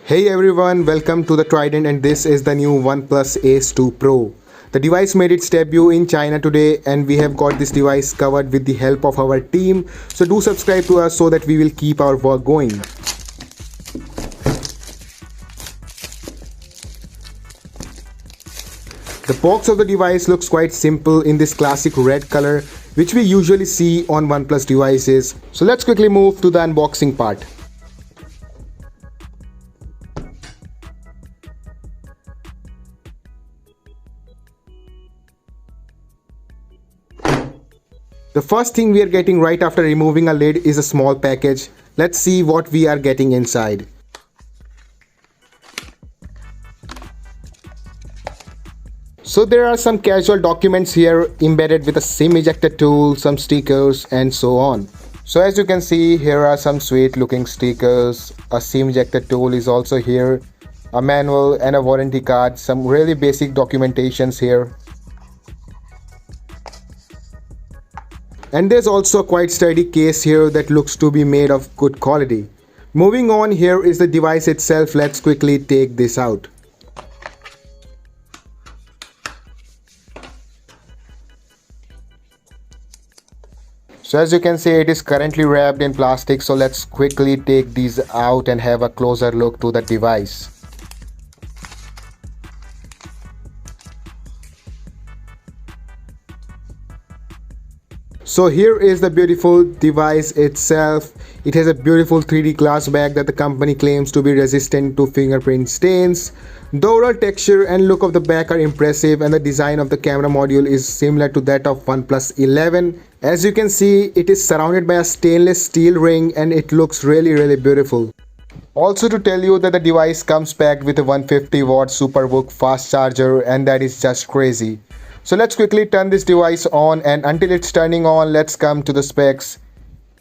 Hey everyone, welcome to the Trident, and this is the new OnePlus Ace 2 Pro. The device made its debut in China today and we have got this device covered with the help of our team. So do subscribe to us so that we will keep our work going. The box of the device looks quite simple in this classic red color which we usually see on OnePlus devices. So let's quickly move to the unboxing part. The first thing we are getting right after removing a lid is a small package. Let's see what we are getting inside. So there are some casual documents here embedded with a SIM ejector tool, some stickers and so on. So as you can see, here are some sweet looking stickers. A SIM ejector tool is also here, a manual and a warranty card, some really basic documentations here. And there's also a quite sturdy case here that looks to be made of good quality. Moving on, here is the device itself. Let's quickly take this out. So as you can see, it is currently wrapped in plastic. So let's quickly take these out and have a closer look to the device. So here is the beautiful device itself. It has a beautiful 3D glass back that the company claims to be resistant to fingerprint stains. The overall texture and look of the back are impressive, and the design of the camera module is similar to that of OnePlus 11. As you can see, it is surrounded by a stainless steel ring and it looks really beautiful. Also to tell you that the device comes packed with a 150-watt Superbook fast charger, and that is just crazy. So let's quickly turn this device on, and until it's turning on, let's come to the specs.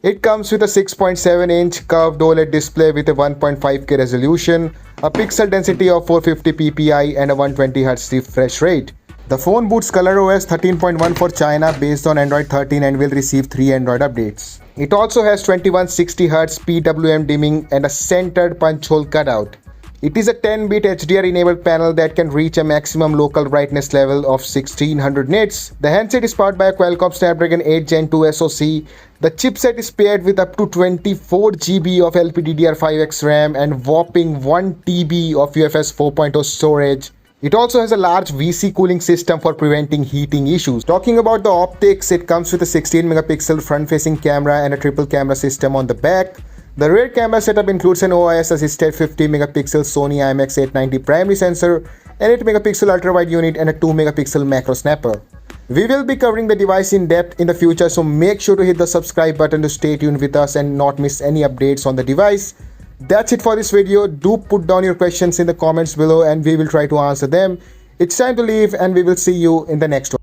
It comes with a 6.7-inch curved OLED display with a 1.5K resolution, a pixel density of 450 ppi and a 120Hz refresh rate. The phone boots ColorOS 13.1 for China based on Android 13 and will receive 3 Android updates. It also has 2160Hz PWM dimming and a centered punch hole cutout. It is a 10-bit HDR enabled panel that can reach a maximum local brightness level of 1600 nits. The handset is powered by a Qualcomm Snapdragon 8 Gen 2 SoC. The chipset is paired with up to 24 GB of LPDDR5X RAM and whopping 1 TB of UFS 4.0 storage. It also has a large VC cooling system for preventing heating issues. Talking about the optics, it comes with a 16-megapixel front-facing camera and a triple camera system on the back. The rear camera setup includes an OIS-assisted 50-megapixel Sony IMX890 primary sensor, an 8-megapixel ultra-wide unit and a 2-megapixel macro snapper. We will be covering the device in depth in the future, so make sure to hit the subscribe button to stay tuned with us and not miss any updates on the device. That's it for this video. Do put down your questions in the comments below and we will try to answer them. It's time to leave and we will see you in the next one.